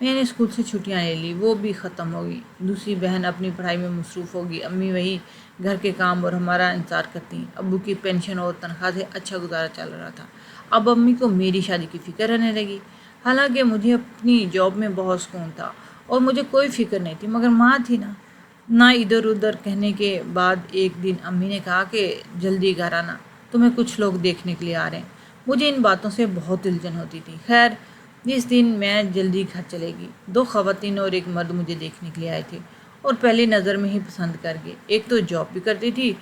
میں نے اسکول سے چھٹیاں لے لی، وہ بھی ختم ہو گئی۔ دوسری بہن اپنی پڑھائی میں مصروف ہوگی، امی وہی گھر کے کام اور ہمارا انتظار کرتی۔ ابو کی پینشن اور تنخواہ سے اچھا گزارا چل رہا تھا۔ اب امی کو میری شادی کی فکر رہنے لگی، حالانکہ مجھے اپنی جاب میں بہت سکون تھا اور مجھے کوئی فکر نہیں تھی، مگر ماں تھی نہ ادھر ادھر کہنے کے بعد ایک دن امی نے کہا کہ جلدی گھر آنا، تمہیں کچھ لوگ دیکھنے کے لیے آ رہے ہیں۔ مجھے ان باتوں سے بہت الجھن ہوتی تھی۔ خیر، جس دن میں جلدی گھر چلے گی، دو خواتین اور ایک مرد مجھے دیکھنے کے لیے آئے تھے اور پہلی نظر میں ہی پسند کر گئے۔ ایک تو جاب بھی کرتی تھی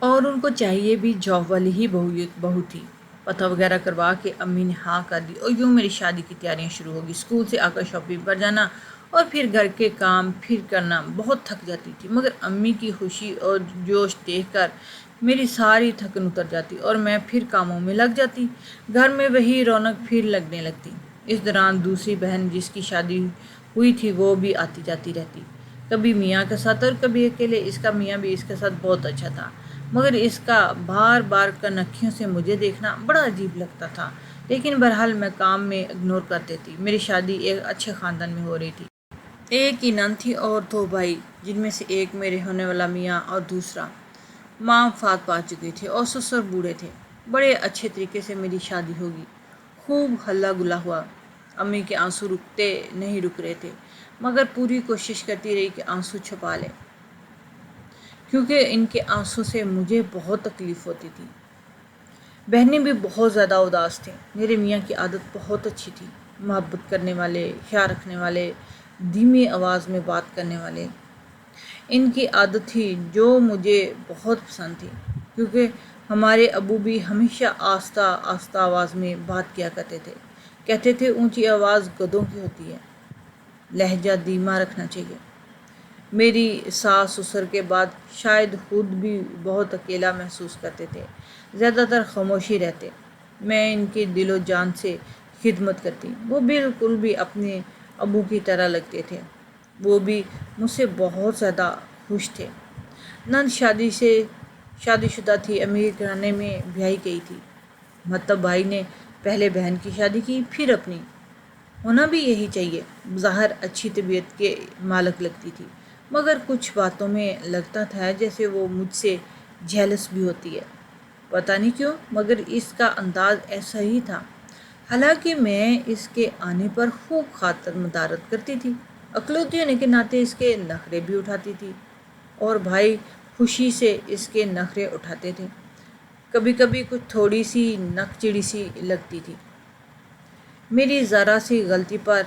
اور ان کو چاہیے بھی جاب والی ہی بہو تھی۔ پتہ وغیرہ کروا کے امی نے ہاں کر دی اور یوں میری شادی کی تیاریاں شروع ہوگی۔ اسکول سے آ کر شاپنگ پر جانا اور پھر گھر کے کام پھر کرنا، بہت تھک جاتی تھی، مگر امی کی خوشی اور جوش دیکھ کر میری ساری تھکن اتر جاتی اور میں پھر کاموں میں لگ جاتی۔ گھر میں وہی رونق پھر لگنے لگتی۔ اس دوران دوسری بہن جس کی شادی ہوئی تھی وہ بھی آتی جاتی رہتی، کبھی میاں کے ساتھ اور کبھی اکیلے۔ اس کا میاں بھی اس کے ساتھ بہت اچھا تھا، مگر اس کا بار بار کنکھیوں سے مجھے دیکھنا بڑا عجیب لگتا تھا، لیکن بہرحال میں کام میں اگنور کر دیتی۔ میری شادی ایک اچھے خاندان میں ہو رہی تھی۔ ایک ہی نند تھی اور دو بھائی، جن میں سے ایک میرے ہونے والا میاں اور دوسرا ماں وفات پا چکے تھے اور سسر بوڑھے تھے۔ بڑے اچھے طریقے سے میری شادی ہوگی، خوب ہلا گلا ہوا۔ امی کے آنسو نہیں رک رہے تھے، مگر پوری کوشش کرتی رہی کہ آنسو چھپا لے، کیونکہ ان کے آنسو سے مجھے بہت تکلیف ہوتی تھی۔ بہنیں بھی بہت زیادہ اداس تھیں۔ میرے میاں کی عادت بہت اچھی تھی، محبت کرنے والے، خیال رکھنے والے، دھیمی آواز میں بات کرنے والے۔ ان کی عادت تھی جو مجھے بہت پسند تھی، کیونکہ ہمارے ابو بھی ہمیشہ آہستہ آہستہ آواز میں بات کیا کرتے تھے۔ کہتے تھے اونچی آواز گدھوں کی ہوتی ہے، لہجہ دھیما رکھنا چاہیے۔ میری ساس سسر کے بعد شاید خود بھی بہت اکیلا محسوس کرتے تھے، زیادہ تر خاموشی رہتے۔ میں ان کے دل و جان سے خدمت کرتی۔ وہ بالکل بھی اپنے ابو کی طرح لگتے تھے، وہ بھی مجھ سے بہت زیادہ خوش تھے۔ نند شادی شدہ تھی، امیر گھرانے میں بیاہی گئی تھی، مطلب بھائی نے پہلے بہن کی شادی کی پھر اپنی۔ ہونا بھی یہی چاہیے۔ بظاہر اچھی طبیعت کے مالک لگتی تھی، مگر کچھ باتوں میں لگتا تھا جیسے وہ مجھ سے جیلس بھی ہوتی ہے، پتہ نہیں کیوں، مگر اس کا انداز ایسا ہی تھا۔ حالانکہ میں اس کے آنے پر خوب خاطر مدارت کرتی تھی، اکلوتی ہونے کے ناطے اس کے نخرے بھی اٹھاتی تھی، اور بھائی خوشی سے اس کے نخرے اٹھاتے تھے۔ کبھی کبھی کچھ تھوڑی سی نک چڑی سی لگتی تھی۔ میری ذرا سی غلطی پر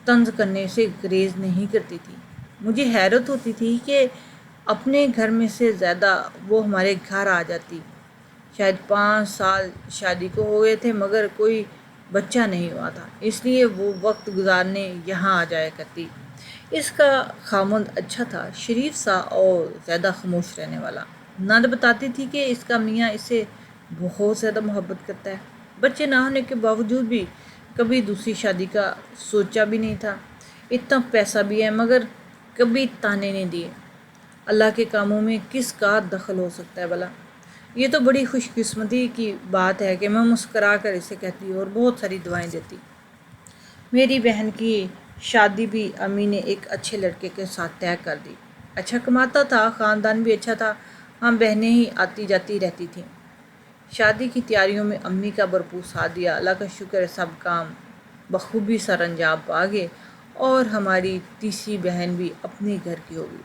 طنز کرنے سے گریز نہیں کرتی تھی۔ مجھے حیرت ہوتی تھی کہ اپنے گھر میں سے زیادہ وہ ہمارے گھر آ جاتی۔ شاید 5 سال شادی کو ہو گئے تھے، مگر کوئی بچہ نہیں ہوا تھا، اس لیے وہ وقت گزارنے یہاں آ جایا کرتی۔ اس کا خاوند اچھا تھا، شریف سا اور زیادہ خاموش رہنے والا۔ نند بتاتی تھی کہ اس کا میاں اس سے بہت زیادہ محبت کرتا ہے، بچے نہ ہونے کے باوجود بھی کبھی دوسری شادی کا سوچا بھی نہیں تھا۔ اتنا پیسہ بھی ہے، مگر کبھی تانے نہیں دیے۔ اللہ کے کاموں میں کس کا دخل ہو سکتا ہے بھلا؟ یہ تو بڑی خوش قسمتی کی بات ہے کہ میں مسکرا کر اسے کہتی اور بہت ساری دعائیں دیتی۔ میری بہن کی شادی بھی امی نے ایک اچھے لڑکے کے ساتھ طے کر دی۔ اچھا کماتا تھا، خاندان بھی اچھا تھا، ہم بہنیں ہی آتی جاتی رہتی تھیں۔ شادی کی تیاریوں میں امی کا بھرپور ساتھ دیا۔ اللہ کا شکر ہے سب کام بخوبی سر انجام پا گئے اور ہماری تیسری بہن بھی اپنے گھر کی ہو گئی۔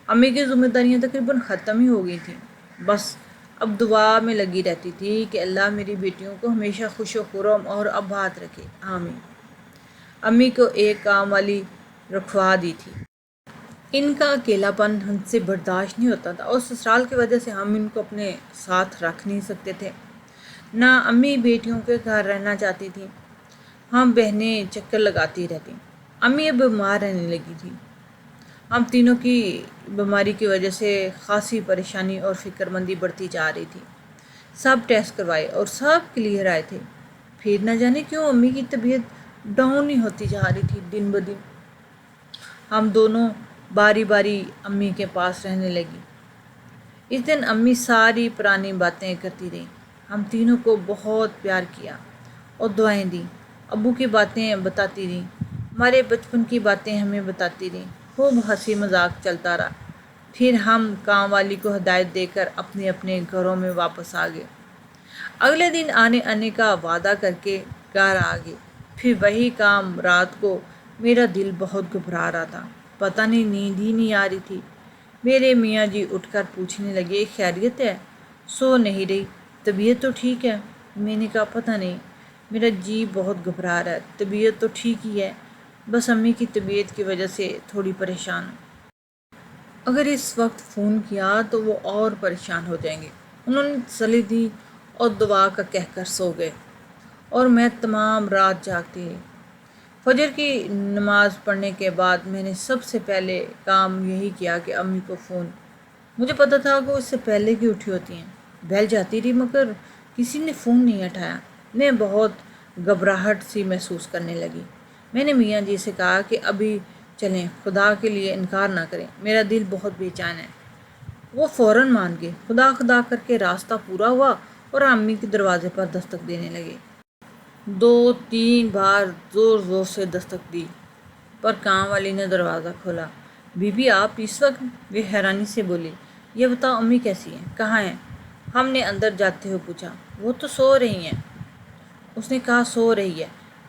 امی کی ذمہ داریاں تقریباً ختم ہی ہو گئی تھیں، بس اب دعا میں لگی رہتی تھی کہ اللہ میری بیٹیوں کو ہمیشہ خوش و خرم اور آباد رکھے، آمین۔ امی کو ایک کام والی رکھوا دی تھی۔ ان کا اکیلا پن ہم سے برداشت نہیں ہوتا تھا اور سسرال کی وجہ سے ہم ان کو اپنے ساتھ رکھ نہیں سکتے تھے۔ نہ امی بیٹیوں کے گھر رہنا چاہتی تھیں، ہم بہنیں چکر لگاتی رہتیں۔ امی اب بیمار رہنے لگی تھی۔ ہم تینوں کی بیماری کی وجہ سے خاصی پریشانی اور فکر مندی بڑھتی جا رہی تھی۔ سب ٹیسٹ کروائے اور سب کلیئر آئے تھے، پھر نہ جانے کیوں امی کی طبیعت ڈاؤن ہی ہوتی جا رہی تھی دن بدن۔ ہم دونوں باری باری امی کے پاس رہنے لگی۔ اس دن امی ساری پرانی باتیں کرتی رہیں۔ ہم تینوں کو بہت پیار کیا اور دعائیں دیں ابو کی باتیں بتاتی رہیں، ہمارے بچپن کی باتیں ہمیں بتاتی رہیں، خوب ہنسی مذاق چلتا رہا۔ پھر ہم کام والی کو ہدایت دے کر اپنے اپنے گھروں میں واپس آ گئے۔ اگلے دن آنے کا وعدہ کر کے گھر آ گئے۔ پھر وہی کام رات کو۔ میرا دل بہت گھبرا رہا تھا، پتہ نہیں نیند ہی نہیں آ رہی تھی۔ میرے میاں جی اٹھ کر پوچھنے لگے، خیریت ہے؟ سو نہیں رہی؟ طبیعت تو ٹھیک ہے؟ میں نے کہا پتہ نہیں، میرا جی بہت گھبرا رہا ہے، طبیعت تو ٹھیک ہی ہے، بس امی کی طبیعت کی وجہ سے تھوڑی پریشان ہوں۔ اگر اس وقت فون کیا تو وہ اور پریشان ہو جائیں گے۔ انہوں نے تسلی دی اور دعا کا کہہ کر سو گئے، اور میں تمام رات جاگتی رہی۔ فجر کی نماز پڑھنے کے بعد میں نے سب سے پہلے کام یہی کیا کہ امی کو فون۔ مجھے پتہ تھا کہ وہ اس سے پہلے کی اٹھی ہوتی ہیں۔ بیل جاتی رہی مگر کسی نے فون نہیں اٹھایا۔ میں بہت گھبراہٹ سی محسوس کرنے لگی۔ میں نے میاں جی سے کہا کہ ابھی چلیں، خدا کے لیے انکار نہ کریں، میرا دل بہت بے چین ہے۔ وہ فوراً مان گئے۔ خدا خدا کر کے راستہ پورا ہوا اور امی کے دروازے پر دستک دینے لگے۔ 2-3 بار زور زور سے دستک دی، پر کام والی نے دروازہ کھولا۔ بی بی آپ اس وقت؟ وہ حیرانی سے بولی۔ یہ بتاؤ امی کیسی ہیں، کہاں ہیں؟ ہم نے اندر جاتے ہوئے پوچھا۔ وہ تو سو رہی ہیں۔ اس نے کہا سو رہی ہے؟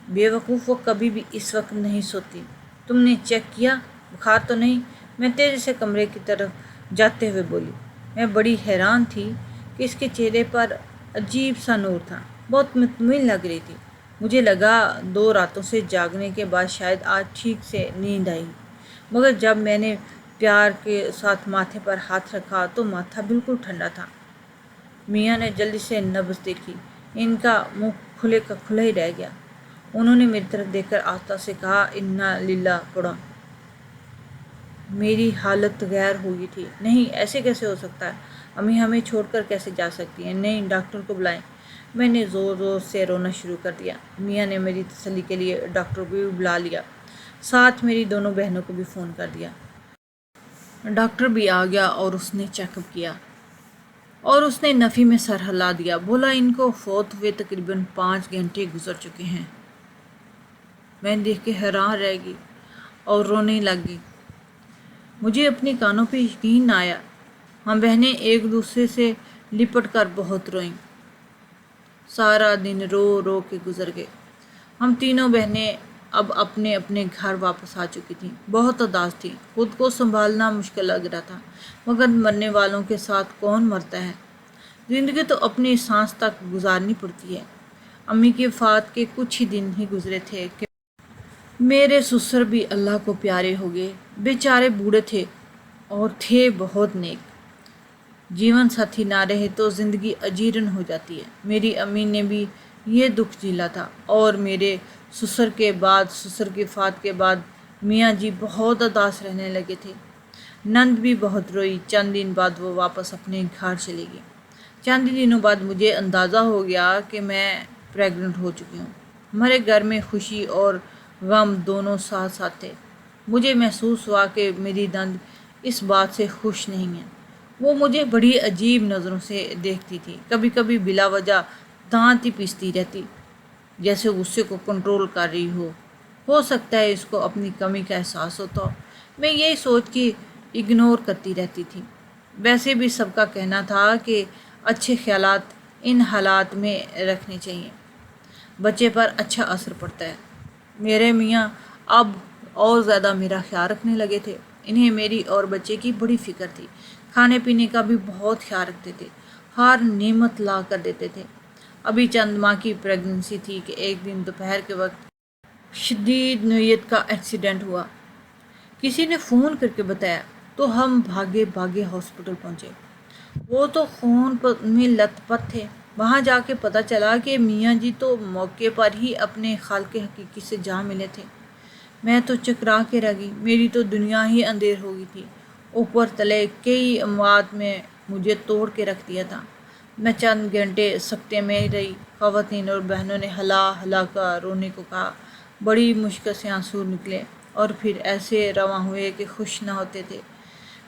بے وقوف، وہ کبھی بھی اس وقت نہیں سوتی۔ تم نے چیک کیا؟ بخار تو نہیں؟ میں تیزی سے کمرے کی طرف جاتے ہوئے بولی۔ میں بڑی حیران تھی کہ اس کے چہرے پر عجیب سا نور تھا، بہت مطمئن لگ رہی تھی۔ مجھے لگا 2 راتوں سے جاگنے کے بعد شاید آج ٹھیک سے نیند آئی، مگر جب میں نے پیار کے ساتھ ماتھے پر ہاتھ رکھا تو ماتھا بالکل ٹھنڈا تھا۔ میاں نے جلدی سے نبض دیکھی، ان کا منہ کھلے کا کھلا ہی رہ گیا۔ انہوں نے میری طرف دیکھ کر آہستہ سے کہا، انا للہ پڑھا۔ میری حالت غیر ہو گئی تھی۔ نہیں، ایسے کیسے ہو سکتا ہے؟ امی ہمیں چھوڑ کر کیسے جا سکتی ہیں؟ نہیں، ڈاکٹر کو بلائیں۔ میں نے زور زور سے رونا شروع کر دیا۔ میاں نے میری تسلی کے لیے ڈاکٹر کو بھی بلا لیا، ساتھ میری دونوں بہنوں کو بھی فون کر دیا۔ ڈاکٹر بھی آ گیا اور اس نے چیک اپ کیا، اور اس نے نفی میں سر ہلا دیا، بولا ان کو فوت ہوئے تقریباً 5 گھنٹے گزر چکے ہیں۔ میں دیکھ کے حیران رہ گئی اور رونے لگ گئی۔ مجھے اپنے کانوں پہ یقین نہ آیا۔ ہم بہنیں ایک دوسرے سے لپٹ کر بہت روئیں۔ سارا دن رو رو کے گزر گئے۔ ہم تینوں بہنیں اب اپنے اپنے گھر واپس آ چکی تھیں، بہت اداس تھیں، خود کو سنبھالنا مشکل لگ رہا تھا، مگر مرنے والوں کے ساتھ کون مرتا ہے؟ زندگی تو اپنی سانس تک گزارنی پڑتی ہے۔ امی کی وفات کے کچھ ہی دن ہی گزرے تھے کہ میرے سسر بھی اللہ کو پیارے ہو گئے۔ بیچارے بوڑھے تھے اور تھے بہت نیک۔ جیون ساتھی نہ رہے تو زندگی اجیرن ہو جاتی ہے۔ میری امی نے بھی یہ دکھ جھیلا تھا، اور میرے سسر کی وفات کے بعد میاں جی بہت اداس رہنے لگے تھے۔ نند بھی بہت روئی۔ چند دن بعد وہ واپس اپنے گھر چلی گئی۔ چند دنوں بعد مجھے اندازہ ہو گیا کہ میں پریگننٹ ہو چکی ہوں۔ ہمارے گھر میں خوشی اور غم دونوں ساتھ ساتھ تھے۔ مجھے محسوس ہوا کہ میری نند اس بات سے خوش نہیں ہے۔ وہ مجھے بڑی عجیب نظروں سے دیکھتی تھی، کبھی کبھی بلا وجہ دانت ہی پیستی رہتی، جیسے غصے کو کنٹرول کر رہی ہو سکتا ہے اس کو اپنی کمی کا احساس ہوتا ہو۔ میں یہی سوچ کے اگنور کرتی رہتی تھی۔ ویسے بھی سب کا کہنا تھا کہ اچھے خیالات ان حالات میں رکھنے چاہیے، بچے پر اچھا اثر پڑتا ہے۔ میرے میاں اب اور زیادہ میرا خیال رکھنے لگے تھے۔ انہیں میری اور بچے کی بڑی فکر تھی، کھانے پینے کا بھی بہت خیال رکھتے تھے، ہر نعمت لا کر دیتے تھے۔ ابھی چند ماہ کی پریگننسی تھی کہ ایک دن دوپہر کے وقت شدید نوعیت کا ایکسیڈنٹ ہوا۔ کسی نے فون کر کے بتایا تو ہم بھاگے بھاگے ہاسپٹل پہنچے۔ وہ تو خون میں لت پت تھے۔ وہاں جا کے پتہ چلا کہ میاں جی تو موقع پر ہی اپنے خالق حقیقی سے جا ملے تھے۔ میں تو چکرا کے رہ گئی، میری تو دنیا ہی اندھیر ہو گئی تھی۔ اوپر تلے کئی اموات میں مجھے توڑ کے رکھ دیا تھا۔ میں چند گھنٹے سکتے میں رہی۔ خواتین اور بہنوں نے ہلا ہلا کر رونے کو کہا، بڑی مشکل سے آنسو نکلے اور پھر ایسے رواں ہوئے کہ خوش نہ ہوتے تھے۔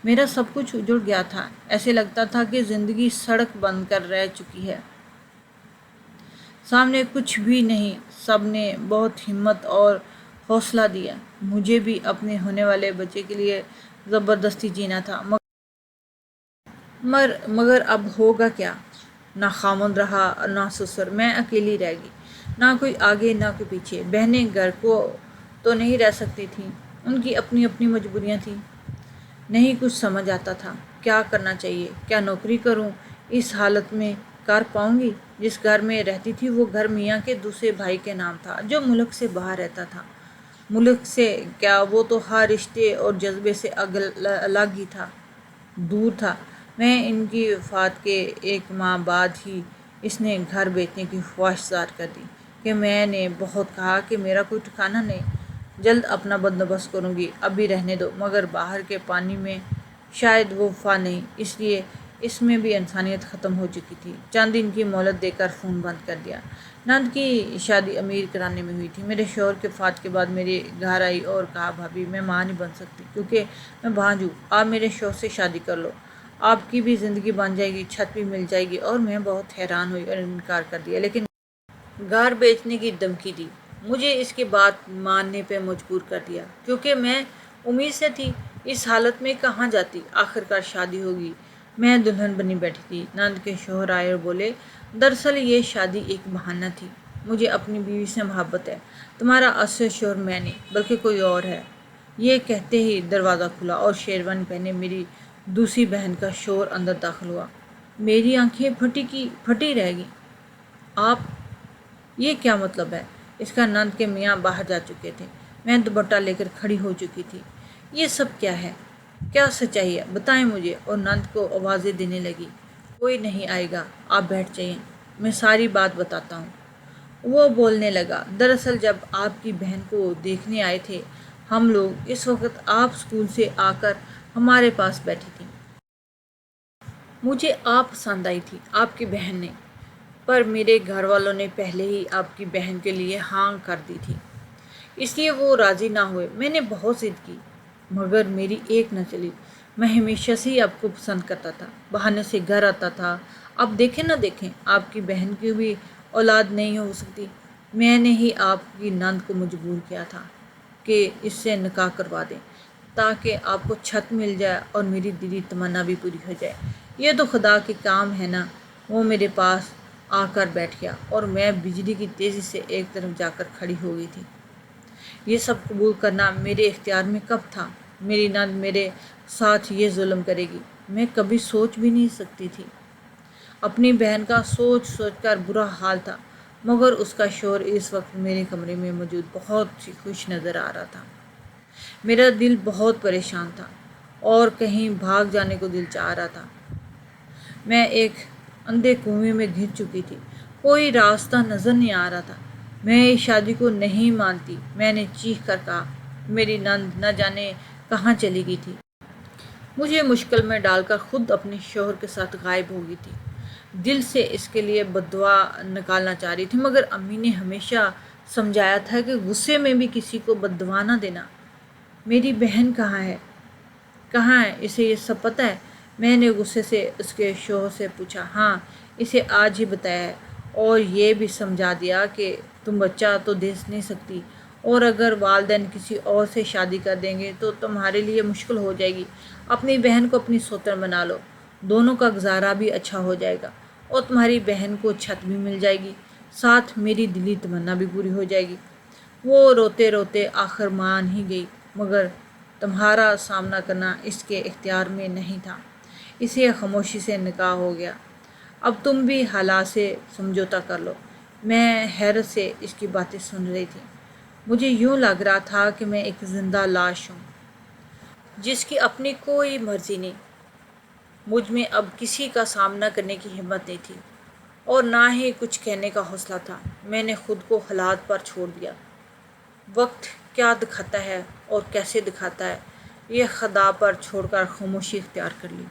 میرا سب کچھ اجڑ گیا تھا، ایسے لگتا تھا کہ زندگی سڑک بن کر رہ چکی ہے۔ سامنے کچھ بھی نہیں، سب نے بہت ہمت اور حوصلہ دیا۔ مجھے بھی اپنے ہونے والے بچے کے لیے زبردستی جینا تھا، مگر اب ہوگا کیا؟ نہ خامند رہا نہ سسر، میں اکیلی رہ گئی، نہ کوئی آگے نہ کوئی پیچھے۔ بہنیں گھر کو تو نہیں رہ سکتی تھیں، ان کی اپنی اپنی مجبوریاں تھیں۔ نہیں کچھ سمجھ آتا تھا کیا کرنا چاہیے، کیا نوکری کروں؟ اس حالت میں کر پاؤں گی؟ جس گھر میں رہتی تھی وہ گھر میاں کے دوسرے بھائی کے نام تھا جو ملک سے باہر رہتا تھا۔ ملک سے کیا، وہ تو ہر رشتے اور جذبے سے الگ ہی تھا، دور تھا۔ میں ان کی وفات کے 1 ماہ بعد ہی اس نے گھر بیچنے کی خواہش ظاہر کر دی کہ میں نے بہت کہا کہ میرا کوئی ٹھکانہ نہیں، جلد اپنا بندوبست کروں گی، ابھی رہنے دو۔ مگر باہر کے پانی میں شاید وہ وفا نہیں، اس لیے اس میں بھی انسانیت ختم ہو چکی تھی۔ چند دن کی مہلت دے کر فون بند کر دیا۔ نند کی شادی امیر گھرانے میں ہوئی تھی۔ میرے شوہر کے وفات کے بعد میرے گھر آئی اور کہا بھابی میں ماں نہیں بن سکتی کیونکہ میں بانجھ ہوں، آپ میرے شوہر سے شادی کر لو، آپ کی بھی زندگی بن جائے گی، چھت بھی مل جائے گی۔ اور میں بہت حیران ہوئی اور انکار کر دیا، لیکن گھر بیچنے کی دھمکی دی، مجھے اس کی بات ماننے پہ مجبور کر دیا کیونکہ میں امید سے تھی۔ اس حالت میں کہاں جاتی؟ آخرکار شادی ہوگی، میں دلہن بنی بیٹھی تھی۔ نند کے شوہر آئے اور بولے دراصل یہ شادی ایک بہانہ تھی، مجھے اپنی بیوی سے محبت ہے، تمہارا اصل شوہر میں نہیں بلکہ کوئی اور ہے۔ یہ کہتے ہی دروازہ کھلا اور شیروانی پہنے میری دوسری بہن کا شوہر اندر داخل ہوا۔ میری آنکھیں پھٹی رہ گئیں۔ آپ، یہ کیا مطلب ہے؟ اس کا نند کے میاں باہر جا چکے تھے، میں دوپٹہ لے کر کھڑی ہو چکی تھی۔ یہ سب کیا ہے؟ کیا سچائی ہے؟ بتائیں مجھے۔ اور نند کو آوازیں دینے لگی، کوئی نہیں آئے گا، آپ بیٹھ جائیں، میں ساری بات بتاتا ہوں۔ وہ بولنے لگا، دراصل جب آپ کی بہن کو دیکھنے آئے تھے ہم لوگ، اس وقت آپ اسکول سے آ کر ہمارے پاس بیٹھی تھیں۔ مجھے آپ پسند آئی تھی، آپ کی بہن نے، پر میرے گھر والوں نے پہلے ہی آپ کی بہن کے لیے ہاں کر دی تھی، اس لیے وہ راضی نہ ہوئے۔ میں نے بہت ضد کی مگر میری ایک نہ چلی۔ میں ہمیشہ سے ہی آپ کو پسند کرتا تھا، بہانے سے گھر آتا تھا۔ اب دیکھیں نہ دیکھیں، آپ کی بہن کی بھی اولاد نہیں ہو سکتی۔ میں نے ہی آپ کی نند کو مجبور کیا تھا کہ اس سے نکاح کروا دیں تاکہ آپ کو چھت مل جائے اور میری دلی تمنا بھی پوری ہو جائے۔ یہ تو خدا کے کام ہے نا۔ وہ میرے پاس آ کر بیٹھ گیا اور میں بجلی کی تیزی سے ایک طرف جا کر کھڑی ہو گئی تھی۔ یہ سب قبول کرنا میرے اختیار میں کب تھا؟ میری نند میرے ساتھ یہ ظلم کرے گی، میں کبھی سوچ بھی نہیں سکتی تھی۔ اپنی بہن کا سوچ کر برا حال تھا، مگر اس کا شوہر اس وقت میرے کمرے میں موجود بہت خوش نظر آ رہا تھا۔ میرا دل بہت پریشان تھا اور کہیں بھاگ جانے کو دل چاہ رہا تھا۔ میں ایک اندھے کنویں میں گر چکی تھی، کوئی راستہ نظر نہیں آ رہا تھا۔ میں اس شادی کو نہیں مانتی، میں نے چیخ کر کہا۔ میری نند نہ جانے کہاں چلی گئی تھی، مجھے مشکل میں ڈال کر خود اپنے شوہر کے ساتھ غائب ہو گئی تھی۔ دل سے اس کے لیے بددعا نکالنا چاہ رہی تھی، مگر امی نے ہمیشہ سمجھایا تھا کہ غصے میں بھی کسی کو بددعا نہ دینا۔ میری بہن کہاں ہے؟ اسے یہ سب پتہ ہے؟ میں نے غصے سے اس کے شوہر سے پوچھا۔ ہاں، اسے آج ہی بتایا ہے اور یہ بھی سمجھا دیا کہ تم بچہ تو دے نہیں سکتی، اور اگر والدین کسی اور سے شادی کر دیں گے تو تمہارے لیے مشکل ہو جائے گی۔ اپنی بہن کو اپنی سوتن بنا لو، دونوں کا گزارا بھی اچھا ہو جائے گا اور تمہاری بہن کو چھت بھی مل جائے گی، ساتھ میری دلی تمنا بھی پوری ہو جائے گی۔ وہ روتے روتے آخر مان ہی گئی، مگر تمہارا سامنا کرنا اس کے اختیار میں نہیں تھا، اسے خاموشی سے نکاح ہو گیا۔ اب تم بھی حالات سے سمجھوتا کر لو۔ میں حیرت سے اس کی باتیں سن رہی تھی، مجھے یوں لگ رہا تھا کہ میں ایک زندہ لاش ہوں جس کی اپنی کوئی مرضی نہیں۔ مجھ میں اب کسی کا سامنا کرنے کی ہمت نہیں تھی اور نہ ہی کچھ کہنے کا حوصلہ تھا۔ میں نے خود کو حالات پر چھوڑ دیا۔ وقت کیا دکھاتا ہے اور کیسے دکھاتا ہے، یہ خدا پر چھوڑ کر خاموشی اختیار کر لی۔